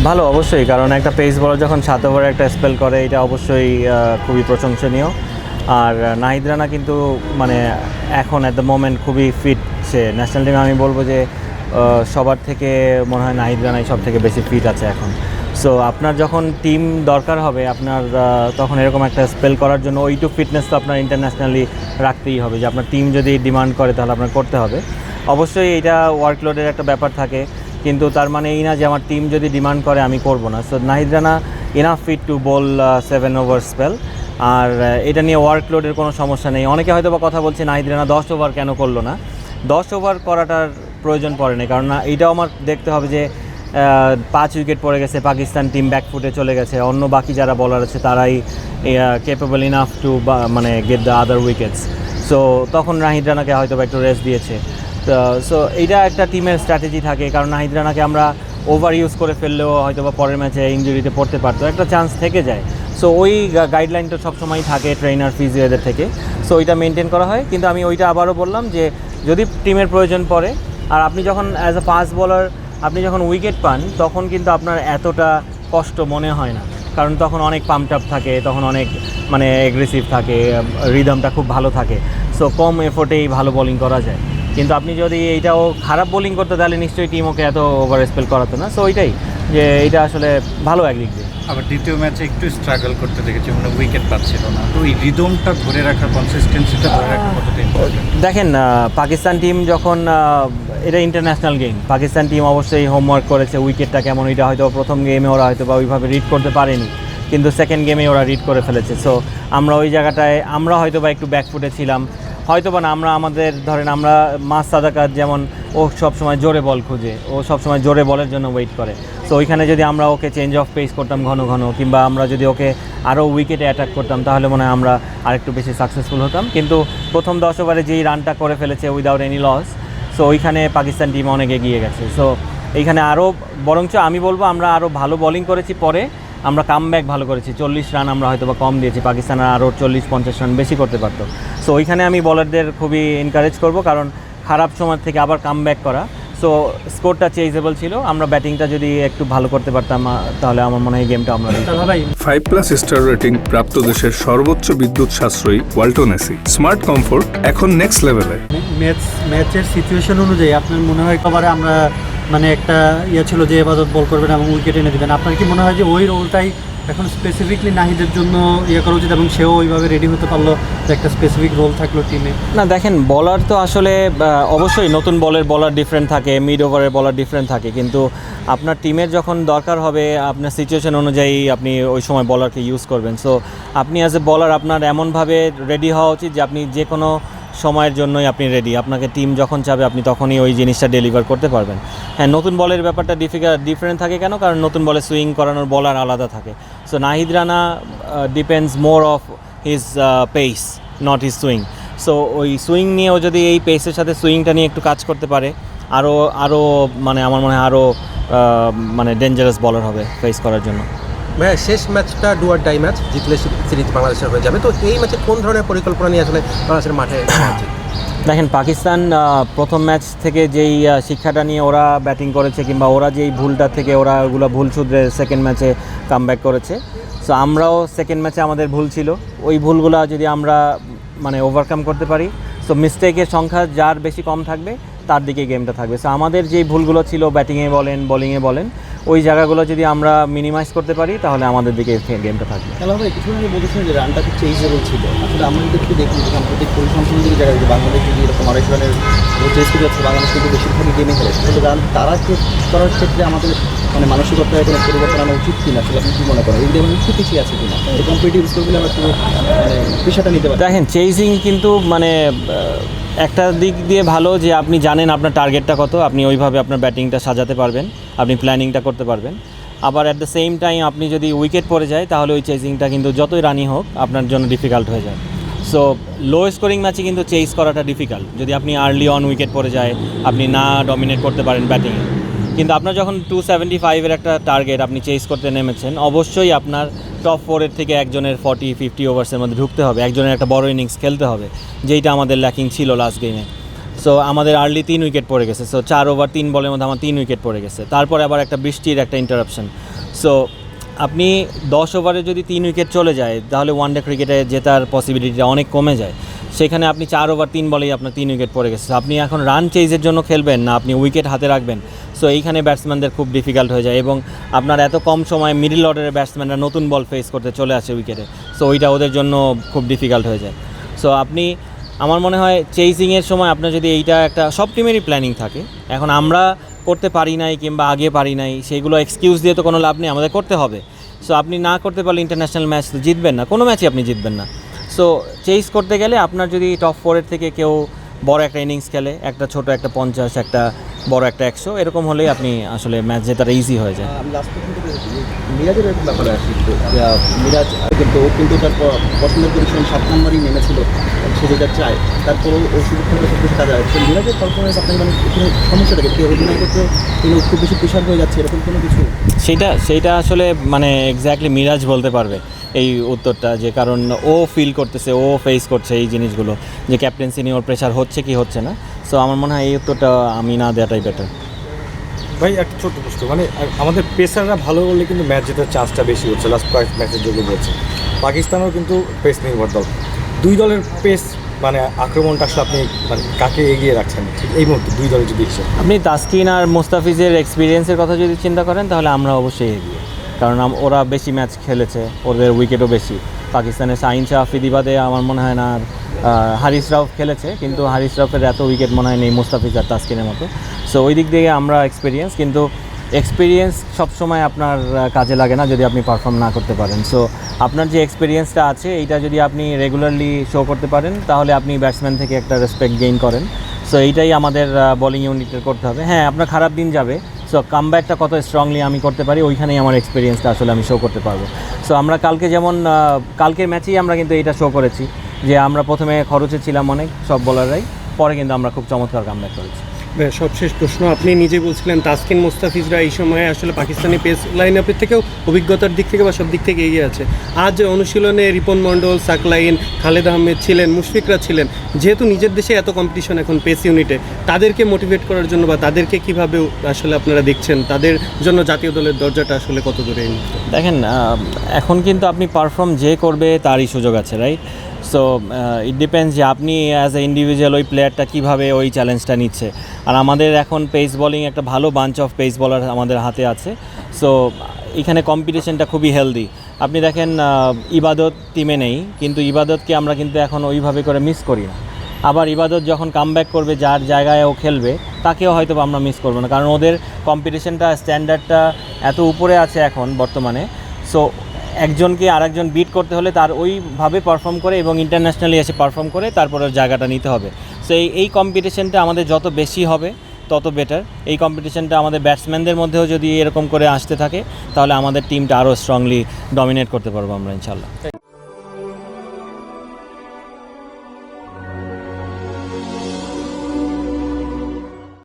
ভালো অবশ্যই, কারণ একটা পেস বলার যখন 7 ওভারে একটা স্পেল করে এটা অবশ্যই খুবই প্রশংসনীয়। আর নাহিদ রানা কিন্তু মানে এখন অ্যাট দ্য মোমেন্ট খুবই ফিট। সে ন্যাশনাল টিমে আমি বলবো যে সবার থেকে মনে হয় নাহিদ রানাই সব থেকে বেশি ফিট আছে এখন। সো আপনার যখন টিম দরকার হবে আপনার তখন এরকম একটা স্পেল করার জন্য ওইটুকু ফিটনেস তো আপনার ইন্টারন্যাশনালি রাখতেই হবে, যে আপনার টিম যদি ডিমান্ড করে তাহলে আপনার করতে হবে। অবশ্যই এটা ওয়ার্কলোডের একটা ব্যাপার থাকে, কিন্তু তার মানে এই না যে আমার টিম যদি ডিমান্ড করে আমি করব না। So Nahid Rana enough fit to bowl 7 over spell. আর এটা নিয়ে ওয়ার্কলোডের কোনো সমস্যা নেই। অনেকে হয়তো বা কথা বলছে নাহিদ রানা 10 ওভার কেন করলো না। 10 ওভার করাটার প্রয়োজন পড়ে না, কারণ এইটাও আমার দেখতে হবে যে 5 উইকেট পড়ে গেছে, পাকিস্তান টিম ব্যাকফুটে চলে গেছে, অন্য বাকি যারা বলার আছে তারাই ক্যাপেবল ইনাফ টু মানে get the other wickets. So তখন নাহিদ রানাকে হয়তো বা একটু রেস্ট দিয়েছে। সো এইটা একটা টিমের স্ট্র্যাটেজি থাকে, কারণ নাহিদ রানাকে আমরা ওভার ইউজ করে ফেললেও হয়তো বা পরের ম্যাচে ইনজুরিতে পড়তে পারতো, একটা চান্স থেকে যায়। সো ওই গাইডলাইনটা সবসময় থাকে ট্রেনার ফিজিওদের থেকে। সো ওইটা মেনটেন করা হয়। কিন্তু আমি ওইটা আবারও বললাম যে যদি টিমের প্রয়োজন পড়ে, আর আপনি যখন অ্যাজ আ ফাস্ট বোলার আপনি যখন উইকেট পান তখন কিন্তু আপনার এতটা কষ্ট মনে হয় না, কারণ তখন অনেক পাম্পড আপ থাকে, তখন অনেক মানে এগ্রেসিভ থাকে, রিদমটা খুব ভালো থাকে। সো কম এফোর্টেই ভালো বোলিং করা যায়। কিন্তু আপনি যদি এইটাও খারাপ বোলিং করতে তাহলে নিশ্চয়ই টিম ওকে এত ওভার স্পেল করাতো না। সো ওইটাই যে এইটা আসলে ভালো একদিক দিয়ে। আবার দ্বিতীয় ম্যাচে একটু স্ট্রাগল করতে দেখেছি, মানে উইকেট পাচ্ছিল না। তো এই রিদমটা ধরে রাখা, কনসিস্টেন্সিটা ধরে রাখা কতটা ইম্পর্টেন্ট? দেখেন পাকিস্তান টিম যখন এটা ইন্টারন্যাশনাল গেম, পাকিস্তান টিম অবশ্যই হোমওয়ার্ক করেছে উইকেটটা কেমন, এটা হয়তো প্রথম গেমে ওরা হয়তো বা ওইভাবে রিড করতে পারেনি, কিন্তু সেকেন্ড গেমে ওরা রিড করে ফেলেছে। সো আমরা ওই জায়গাটায় আমরা হয়তো বা একটু ব্যাকফুটে ছিলাম, হয়তো বা না। আমরা আমাদের ধরেন আমরা মাস সাদাকাত যেমন ও সবসময় জোরে বল খুঁজে, ও সবসময় জোরে বলের জন্য ওয়েট করে। সো ওইখানে যদি আমরা ওকে চেঞ্জ অফ পেস করতাম ঘন ঘন, কিংবা আমরা যদি ওকে আরও উইকেটে অ্যাটাক করতাম তাহলে মনে হয় আমরা আরেকটু বেশি সাকসেসফুল হতাম। কিন্তু প্রথম 10 ওভারে যেই রানটা করে ফেলেছে উইদাউট এনি লস, সো ওইখানে পাকিস্তান টিম অনেক এগিয়ে গেছে। সো এইখানে আরও বরঞ্চ আমি বলবো আমরা আরও ভালো বোলিং করেছি, পরে আমরা কামব্যাক ভালো করেছি। 40 রান আমরা হয়তো বা কম দিয়েছি, পাকিস্তান আরও 40-50 রান বেশি করতে পারতো। সো ওইখানে আমি বলারদের খুবই এনকারেজ করব, কারণ খারাপ সময় থেকে আবার কামব্যাক করা। সো স্কোরটা চেজেবল ছিল, আমরা ব্যাটিংটা যদি একটু ভালো করতে পারতাম তাহলে আমার মনে হয় গেমটা আমরা 5+ স্টার রেটিং প্রাপ্ত দেশের সর্বোচ্চ বিদ্যুৎ সাশ্রয়ী ওয়ালটন এসি স্মার্ট কমফোর্ট এখন নেক্সট লেভেলে। ম্যাচের সিচুয়েশন অনুযায়ী আপনার মনে হয় একেবারে আমরা মানে একটা ছিল যে এবাদত বল করবেন এবং উইকেট এনে দেবেন, আপনার কি মনে হয় যে ওই রোলটাই এখন স্পেসিফিকলি নাহিদের জন্য করা উচিত এবং সেও ওইভাবে রেডি হতে পারলো, একটা স্পেসিফিক রোল থাকলো টিমে? না দেখেন, বলার তো আসলে অবশ্যই নতুন বলার ডিফারেন্ট থাকে, মিড ওভারের বলার ডিফারেন্ট থাকে, কিন্তু আপনার টিমের যখন দরকার হবে আপনার সিচুয়েশন অনুযায়ী আপনি ওই সময় বলারকে ইউজ করবেন। সো আপনি অ্যাজ এ বলার আপনার এমনভাবে রেডি হওয়া উচিত যে আপনি যে কোনো সময়ের জন্যই আপনি রেডি, আপনাকে টিম যখন চাবে আপনি তখনই ওই জিনিসটা ডেলিভার করতে পারবেন। হ্যাঁ, নতুন বলের ব্যাপারটা ডিফারেন্ট থাকে কেন? কারণ নতুন বলে সুইং করানোর বলার আলাদা থাকে। So Nahid Rana depends more of his pace, not his swing. So ওই সুইং নিয়েও যদি এই পেসের সাথে সুইংটা নিয়ে একটু কাজ করতে পারে, আরও মানে আমার মনে হয় আরও মানে ডেঞ্জারাস বলার হবে ফেস করার জন্য। ভাইয়া, শেষ ম্যাচটা ডু অর ডাই ম্যাচ, জিতলে সিরিজ বাংলাদেশের হয়ে যাবে। তো এই ম্যাচে কোন ধরনের পরিকল্পনা নিয়ে আসলে বাংলাদেশের মাঠে আছে? দেখেন, পাকিস্তান প্রথম ম্যাচ থেকে যেই শিক্ষাটা নিয়ে ওরা ব্যাটিং করেছে, কিংবা ওরা যেই ভুলটা থেকে ওরা ওগুলো ভুল শুধরে সেকেন্ড ম্যাচে কামব্যাক করেছে। সো আমরাও সেকেন্ড ম্যাচে আমাদের ভুল ছিল, ওই ভুলগুলো যদি আমরা মানে ওভারকাম করতে পারি, সো মিস্টেকের সংখ্যা যার বেশি কম থাকবে তার দিকে গেমটা থাকবে। সো আমাদের যেই ভুলগুলো ছিল ব্যাটিংয়ে বলেন বোলিংয়ে বলেন, ওই জায়গাগুলো যদি আমরা মিনিমাইজ করতে পারি তাহলে আমাদের দিকে গেমটা থাকবে। খেলা হবে কিছু আগে বলেছেন যে রানটা খুব চেঞ্জেবল ছিল। আসলে আমরা যদি একটু দেখি যে সাম্প্রতিক পরিসংখ্যানের দিকে জায়গায় বাংলাদেশ যদি এরকম 250 রানের চেঞ্জ করে যাচ্ছে, বাংলাদেশ কিন্তু বেশিরভাগই গেমে খেলেছে, কিন্তু রান তারা চেঞ্জ করার ক্ষেত্রে আমাদের মানে মানসিকতায় কোনো পরিবর্তন আনা উচিত কিনা, আসলে আপনি কী মনে করেন? এই গেমে একটু পিছিয়ে আছে কিনা, এই কম্পিটিটিভ স্কোরগুলো আমরা একটু মানে পেশাটা নিতে পারি? দেখেন, চেজিং কিন্তু মানে একটা দিক দিয়ে ভালো যে আপনি জানেন আপনার টার্গেটটা কত, আপনি ওইভাবে আপনার ব্যাটিংটা সাজাতে পারবেন, আপনি প্ল্যানিংটা করতে পারবেন। আবার অ্যাট দ্য সেম টাইম আপনি যদি উইকেট পড়ে যায় তাহলে ওই চেজিংটা কিন্তু যতই রানই হোক আপনার জন্য ডিফিকাল্ট হয়ে যায়। সো লো স্কোরিং ম্যাচে কিন্তু চেজ করাটা ডিফিকাল্ট, যদি আপনি আর্লি অন উইকেট পড়ে যায়, আপনি না ডমিনেট করতে পারেন ব্যাটিংয়ে। কিন্তু আপনার যখন 275-এর একটা টার্গেট আপনি চেজ করতে নেমেছেন, অবশ্যই আপনার টপ 4-এর থেকে একজনের 40-50 ওভার্সের মধ্যে ঢুকতে হবে, একজনের একটা বড় ইনিংস খেলতে হবে, যেইটা আমাদের ল্যাকিং ছিল লাস্ট গেমে। সো আমাদের আর্লি 3 উইকেট পড়ে গেছে। সো 4 ওভার 3 বলের মধ্যে আমার 3 উইকেট পড়ে গেছে। তারপরে আবার একটা বৃষ্টির একটা ইন্টারাপশন। সো আপনি 10 ওভারে যদি 3 উইকেট চলে যায় তাহলে ওয়ানডে ক্রিকেটে জেতার পসিবিলিটিটা অনেক কমে যায়। সেখানে আপনি 4 ওভার 3 বলেই আপনার 3 উইকেট পড়ে গেছে। আপনি এখন রান চেজের জন্য খেলবেন না আপনি উইকেট হাতে রাখবেন, সো এইখানে ব্যাটসম্যানদের খুব ডিফিকাল্ট হয়ে যায় এবং আপনার এত কম সময়ে মিডল অর্ডারের ব্যাটসম্যানরা নতুন বল ফেস করতে চলে আসে উইকেটে, সো ওইটা ওদের জন্য খুব ডিফিকাল্ট হয়ে যায়। সো আপনি, আমার মনে হয় চেজিংয়ের সময় আপনার যদি এইটা একটা, সব টিমেরই প্ল্যানিং থাকে, এখন আমরা করতে পারি নাই কিংবা আগে পারি নাই সেইগুলো এক্সকিউজ দিয়ে তো কোনো লাভ নেই, আমাদের করতে হবে। সো আপনি না করতে পারলে ইন্টারন্যাশনাল ম্যাচ তো জিতবেন না, কোনো ম্যাচই আপনি জিতবেন না। সো চেজ করতে গেলে আপনার যদি টপ 4-এর থেকে কেউ বড় একটা ইনিংস খেলে, একটা ছোট একটা 50, একটা বড় একটা 100, এরকম হলেই আপনি আসলে ম্যাচ জেতাটা ইজি হয়ে যায়। আমি লাস্ট পর্যন্ত মিরাজের একটা ব্যাপারে আসি তো, মিরাজ কিন্তু ও কিন্তু তার পছন্দের পজিশন 7 নম্বরই নেমেছিল, সে যেটা চায়, তারপরেও ও সুযোগ থাকলে সব কিছু কাজে আসছে। মিরাজের পারফরমেন্স আপনার মানে কোনো সমস্যাটা দেখতে অভিনয় করতে কিন্তু খুব বেশি প্রেশার হয়ে যাচ্ছে এরকম কোনো কিছু? সেইটা আসলে মানে এক্স্যাক্টলি মিরাজ বলতে পারবে এই উত্তরটা, যে কারণ ও ফিল করতেছে, ও ফেস করছে এই জিনিসগুলো, যে ক্যাপ্টেন্সি নিয়ে ওর প্রেশার হচ্ছে কি হচ্ছে না। সো আমার মনে হয় এই উত্তরটা আমি না দেওয়াটাই বেটার। ভাই একটা ছোট্ট প্রশ্ন, মানে আমাদের পেসাররা ভালো করলে কিন্তু ম্যাচ জেতার চান্সটা বেশি হচ্ছে, লাস্ট কয়েক ম্যাচের যোগ্য হচ্ছে। পাকিস্তানও কিন্তু পেস নির্ভর দল, দুই দলের পেস মানে আক্রমণটা আসলে আপনি মানে কাকে এগিয়ে রাখছেন এই মুহূর্তে দুই দলের যদি হিসেবে? আপনি তাসকিন আর মোস্তাফিজের এক্সপিরিয়েন্সের কথা যদি চিন্তা করেন তাহলে আমরা অবশ্যই এগিয়ে, কারণ ওরা বেশি ম্যাচ খেলেছে, ওদের উইকেটও বেশি। পাকিস্তানের শাহিন শাহ আফ্রিদি বাদে আমার মনে হয় না আর হারিস রাউফ খেলেছে, কিন্তু হারিস রাউফের এত উইকেট মনে হয় নেই মোস্তাফিজ আর তাসকিনের মতো। সো ওই দিক থেকে আমরা এক্সপিরিয়েন্স, কিন্তু এক্সপিরিয়েন্স সবসময় আপনার কাজে লাগে না যদি আপনি পারফর্ম না করতে পারেন। সো আপনার যে এক্সপিরিয়েন্সটা আছে এইটা যদি আপনি রেগুলারলি শো করতে পারেন তাহলে আপনি ব্যাটসম্যান থেকে একটা রেসপেক্ট গেইন করেন। সো এইটাই আমাদের বোলিং ইউনিটের করতে হবে। হ্যাঁ, আপনার খারাপ দিন যাবে, সো কামব্যাকটা কত স্ট্রংলি আমি করতে পারি ওইখানেই আমার এক্সপিরিয়েন্সটা আসলে আমি শো করতে পারবো। সো আমরা কালকে যেমন কালকের ম্যাচেই আমরা কিন্তু এইটা শো করেছি যে আমরা প্রথমে খরচে ছিলাম অনেক সব বোলাররাই, পরে কিন্তু আমরা খুব চমৎকার কামব্যাক করেছি। সবশেষ প্রশ্ন, আপনি নিজে বলছিলেন তাসকিন মোস্তাফিজরা এই সময়ে আসলে পাকিস্তানি পেস লাইন আপের থেকেও অভিজ্ঞতার দিক থেকে বা সব দিক থেকে এগিয়ে আছে। আজ অনুশীলনে রিপন মণ্ডল, সাকলাইন, খালেদ আহমেদ ছিলেন, মুশফিকরা ছিলেন, যেহেতু নিজের দেশে এত কম্পিটিশন এখন পেস ইউনিটে, তাদেরকে মোটিভেট করার জন্য বা তাদেরকে কীভাবে আসলে আপনারা দেখছেন, তাদের জন্য জাতীয় দলের দরজাটা আসলে কত দূরে? দেখেন, এখন কিন্তু আপনি পারফর্ম যে করবে তারই সুযোগ আছে, রাইট? সো ইট ডিপেন্ডস যে আপনি অ্যাজ এ ইন্ডিভিজুয়াল ওই প্লেয়ারটা কীভাবে ওই চ্যালেঞ্জটা নিচ্ছে। আর আমাদের এখন পেস বোলিং একটা ভালো বাঞ্চ অফ পেস বলার আমাদের হাতে আছে। সো এখানে কম্পিটিশনটা খুবই হেলদি। আপনি দেখেন ইবাদত টিমে নেই, কিন্তু ইবাদতকে আমরা কিন্তু এখন ওইভাবে করে মিস করি না। আবার ইবাদত যখন কামব্যাক করবে, যার জায়গায় ও খেলবে তাকেও হয়তো আমরা মিস করবো না, কারণ ওদের কম্পিটিশনটা স্ট্যান্ডার্ডটা এত উপরে আছে এখন বর্তমানে। সো একজনকে আরেকজন বিট করতে হলে তার ওইভাবে পারফর্ম করে এবং ইন্টারন্যাশনালি এসে পারফর্ম করে তারপর ওর জায়গাটা নিতে হবে। সো এই কম্পিটিশনটা আমাদের যত বেশি হবে তত বেটার। এই কম্পিটিশনটা আমাদের ব্যাটসম্যানদের মধ্যেও যদি এরকম করে আসতে থাকে তাহলে আমাদের টিমটা আরও স্ট্রংলি ডমিনেট করতে পারবো আমরা ইনশাল্লাহ।